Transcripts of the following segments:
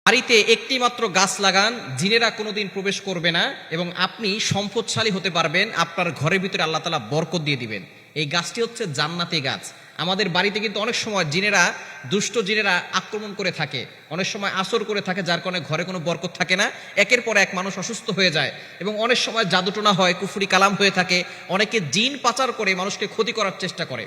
বাড়িতে একটি মাত্র গাছ লাগান, জিনেরা কোনোদিন প্রবেশ করবে না এবং আপনি সম্পদশালী হতে পারবেন। আপনার ঘরের ভিতরে আল্লাহ তাআলা বরকত দিয়ে দিবেন। এই গাছটি হচ্ছে জান্নাতি গাছ। আমাদের বাড়িতে কিন্তু অনেক সময় জিনেরা, দুষ্ট জিনেরা আক্রমণ করে থাকে, অনেক সময় আসর করে থাকে, যার কারণে ঘরে কোনো বরকত থাকে না। একের পর এক মানুষ অসুস্থ হয়ে যায় এবং অনেক সময় জাদুটোনা হয়, কুফরি কালাম হয়ে থাকে। অনেকে জিন পাচার করে মানুষকে ক্ষতি করার চেষ্টা করে।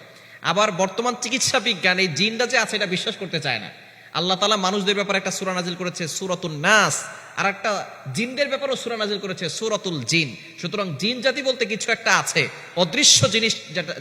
আবার বর্তমান চিকিৎসা বিজ্ঞান এই জিনটা যে আছে এটা বিশ্বাস করতে চায় না। আল্লাহ তাআলা মানুষদের ব্যাপারে একটা সূরা নাজিল করেছে সূরাতুন নাস, আর একটা জিনদের ব্যাপারেও সূরা নাজিল করেছে সূরাতুল জিন। সুতরাং জিন জাতি বলতে কিছু একটা আছে, অদৃশ্য জিনিস,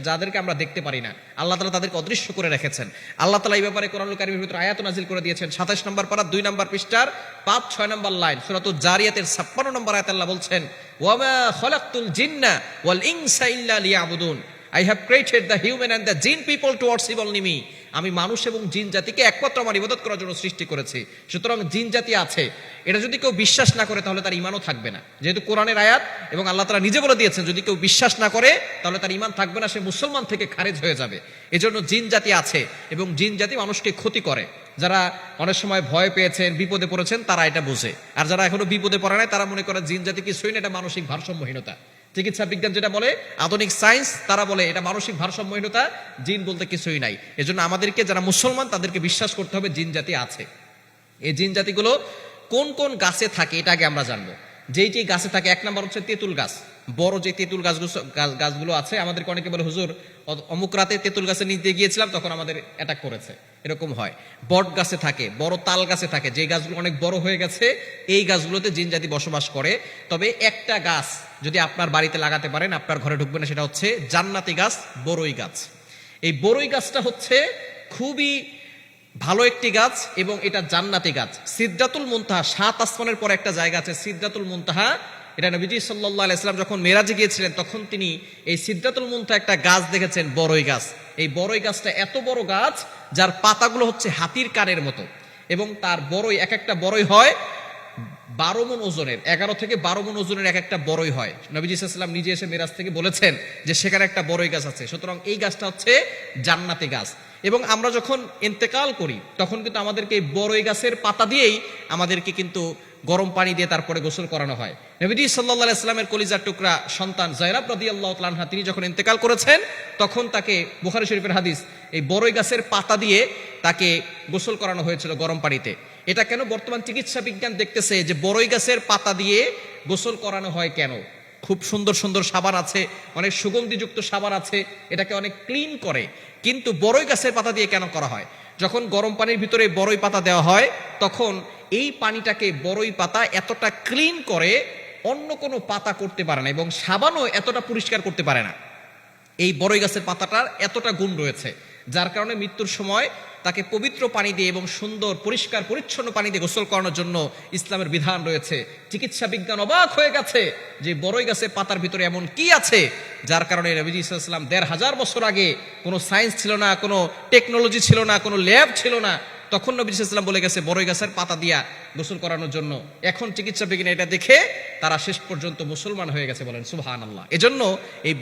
যাদেরকে আমরা দেখতে পারি না। আল্লাহ তাআলা তাদেরকে অদৃশ্য করে রেখেছেন। আল্লাহ তাআলা এই ব্যাপারে কোরআনুল কারীমের ভিতরে আয়াত নাজিল করে দিয়েছেন। ২৭ নম্বর পারা ২ নম্বর পৃষ্ঠার ৫-৬ নম্বর লাইন সূরাতুল জারিয়াতের ৫৬ নম্বর আয়াতে আল্লাহ বলছেন, ওয়ামা খালাকতুল জিন্না ওয়াল ইনসা ইল্লা লিয়াবুদুন। I have created the human and the jinn people to worship only me. আমি মানুষ এবং জিন জাতিকে একমাত্র আমার ইবাদত করার জন্য সৃষ্টি করেছি। সুতরাং জিন জাতি আছে, এটা যদি কেউ বিশ্বাস না করে তাহলে তার ঈমানও থাকবে না। যেহেতু কোরআনের আয়াত এবং আল্লাহ তাআলা নিজে বলে দিয়েছেন, যদি কেউ বিশ্বাস না করে তাহলে তার ঈমান থাকবে না, সে মুসলমান থেকে খারিজ হয়ে যাবে। এজন্য জিন জাতি আছে এবং জিন জাতি মানুষকে ক্ষতি করে। যারা অনেক সময় ভয় পেয়েছেন, বিপদে পড়েছেন, তারা এটা বোঝে। আর যারা এখনো বিপদে পড়ে নাই তারা মনে করে জিন জাতি কিছুই না, এটা মানসিক ভারসাম্যহীনতা। চিকিৎসা বিজ্ঞান যেটা বলে, আধুনিক সায়েন্স, তারা বলে এটা মানসিক ভারসাম্যহীনতা, জিন বলতে কিছুই নাই। এজন্য আমাদেরকে, যারা মুসলমান, তাদেরকে বিশ্বাস করতে হবে জিন জাতি আছে। এই জিন জাতিগুলো কোন কোন গাছে থাকে এটা আগে আমরা জানবো। যেই গাছে থাকে, এক নম্বর হচ্ছে তেঁতুল গাছ। বড় যে তেঁতুল গাছগুলো আছে, আমাদেরকে অনেকে বলে, হুজুর অমুক রাতে তেঁতুল গাছে নিতে গিয়েছিলাম, তখন আমাদের অ্যাটাক করেছে, এরকম হয়। বট গাছে থাকে, বড় তাল গাছে থাকে, যে গাছগুলো অনেক বড় হয়ে গেছে, এই গাছগুলোতে জিন জাতি বসবাস করে। তবে একটা গাছ যদি আপনার বাড়িতে লাগাতে পারেন, আপনার ঘরে ঢুকবে না, সেটা হচ্ছে জান্নাতি গাছ, বড়ই গাছ। এই বড়ই গাছটা হচ্ছে খুবই ভালো একটি গাছ এবং এটা জান্নাতি গাছ। সিদরাতুল মুনতাহা, ৭ আসমানের পর একটা জায়গা আছে সিদরাতুল মুনতাহা। এটা নবীজি সাল্লাল্লাহু আলাইহি ওয়াসাল্লাম যখন মেরাজে গিয়েছিলেন, তখন তিনি এই সিদরাতুল মুনতাহা একটা গাছ দেখেছেন, বড়ই গাছ। এই বড়ই গাছটা এত বড় গাছ, যার পাতাগুলো হচ্ছে হাতির কানের মতো, এবং তার বড়ই, এক একটা বড়ই হয় ১২ মণ ওজনের, ১১ থেকে ১২ মণ ওজনের এক একটা বড়ই হয়। নবীজি সাল্লাল্লাহু আলাইহি ওয়াসাল্লাম নিজে এসে মেরাজ থেকে বলেছেন যে সেখানে একটা বড়ই গাছ আছে। সুতরাং এই গাছটা হচ্ছে জান্নাতি গাছ। এবং আমরা যখন ইন্তেকাল করি, তখন কিন্তু আমাদেরকে এই বড়ই গাছের পাতা দিয়েই আমাদেরকে কিন্তু গরম পানি দিয়ে তারপরে গোসল করানো হয়। নবীজি সাল্লাল্লাহু আলাইহি ওয়াসাল্লামের কলিজার টুকরা সন্তান যায়নাব রাদিয়াল্লাহু তাআলা আনহা, তিনি যখন ইন্তেকাল করেছেন, তখন তাকে, বুখারী শরীফের হাদিস, এই বড়ই গাছের পাতা দিয়ে তাকে গোসল করানো হয়েছিল গরম পানিতে। এটা কেন? বর্তমান চিকিৎসা বিজ্ঞান দেখতেছে যে বড়ই গাছের পাতা দিয়ে গোসল করানো হয় কেন। খুব সুন্দর সুন্দর সাবান আছে, অনেক সুগন্ধিযুক্ত সাবান আছে, এটাকে অনেক ক্লিন করে। কিন্তু বড়ই গাছের পাতা দিয়ে কেন করা হয়? যখন গরম পানির ভিতরে বড়ই পাতা দেওয়া হয়, তখন এই পানিটাকে বড়ই পাতা এতটা ক্লিন করে, অন্য কোনো পাতা করতে পারে না, এবং সাবানও এতটা পরিষ্কার করতে পারে না। এই বড়ই গাছের পাতাটার এতটা গুণ রয়েছে, যার কারণে মৃত্যুর সময় তাকে পবিত্র পানি দিয়ে এবং সুন্দর পরিষ্কার পরিচ্ছন্ন পানি দিয়ে গোসল করানোর জন্য ইসলামের বিধান রয়েছে। চিকিৎসা বিজ্ঞান অবাক হয়ে গেছে যে বড়ই গাছের পাতার ভিতরে এমন কি আছে, যার কারণে নবীজি সাল্লাল্লাহু আলাইহি ওয়াসাল্লাম ১৫০০ বছর আগে, কোনো সায়েন্স ছিল না, কোনো টেকনোলজি ছিল না, কোনো ল্যাব ছিল না, তখন নবী সাল্লাল্লাহু আলাইহি ওয়াসাল্লাম বলে গেছে বড়ই গাছের পাতা দিয়া গোসল করানোর জন্য। এখন চিকিৎসা বিজ্ঞান এটা দেখে তারা শেষ পর্যন্ত মুসলমান হয়ে গেছে, বলেন সুবহানাল্লাহ। এজন্য এই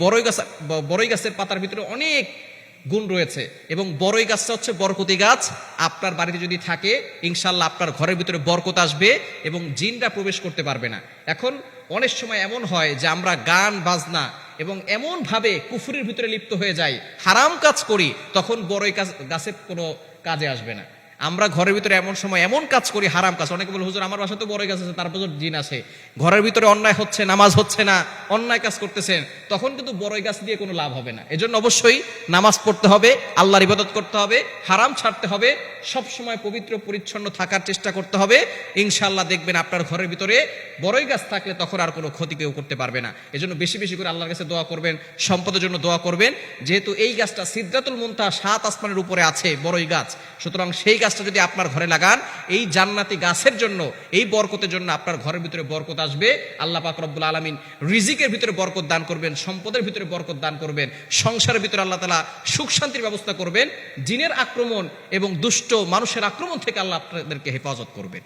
বড়ই গাছের পাতার ভিতরে অনেক গুণ রয়েছে, এবং বড়ই গাছটা হচ্ছে বরকতি গাছ। আপনার বাড়িতে যদি থাকে, ইনশাআল্লাহ আপনার ঘরের ভিতরে বরকত আসবে এবং জিনরা প্রবেশ করতে পারবে না। এখন অনেক সময় এমন হয় যে আমরা গান বাজনা এবং এমন ভাবে কুফরির ভিতরে লিপ্ত হয়ে যাই, হারাম কাজ করি, তখন বড়ই গাছে কোনো কাজে আসবে না। আমরা ঘরের ভিতরে এমন সময় এমন কাজ করি, হারাম কাজ। অনেকে বলে, হুজুর আমার বাসা তো বড়ই গাছ আছে, তারপর জিন আছে, ঘরের ভিতরে অন্যায় হচ্ছে, নামাজ হচ্ছে না, অন্যায় কাজ করতেছেন, তখন কিন্তু বড়ই গাছ দিয়ে কোনো লাভ হবে না। এজন্য অবশ্যই নামাজ পড়তে হবে, আল্লাহর ইবাদত করতে হবে, হারাম ছাড়তে হবে, সব সময় পবিত্র পরিচ্ছন্ন থাকার চেষ্টা করতে হবে। ইনশাআল্লাহ দেখবেন আপনার ঘরের ভিতরে বড়ই গাছ থাকলে তখন আর কোনো ক্ষতি কেউ করতে পারবে না। এজন্য বেশি বেশি করে আল্লাহর কাছে দোয়া করবেন, সম্পদের জন্য দোয়া করবেন। যেহেতু এই গাছটা সিদরাতুল মুনতাহা ৭ আসমানের উপরে আছে, বড়ই গাছ, সুতরাং সেই গাছটা যদি আপনার ঘরে লাগান, এই জান্নাতি গাছের জন্য, এই বরকতের জন্য আপনার ঘরের ভিতরে বরকত আসবে। আল্লাহ পাক রব্বুল আলামিন রিজিকের ভিতরে বরকত দান করবেন, সম্পদের ভিতরে বরকত দান করবেন, সংসারের ভিতরে আল্লাহ তাআলা সুখ শান্তির ব্যবস্থা করবেন, জিনের আক্রমণ এবং দুষ্ট মানুষের আক্রমণ থেকে আল্লাহ আপনাদেরকে হেফাজত করবেন।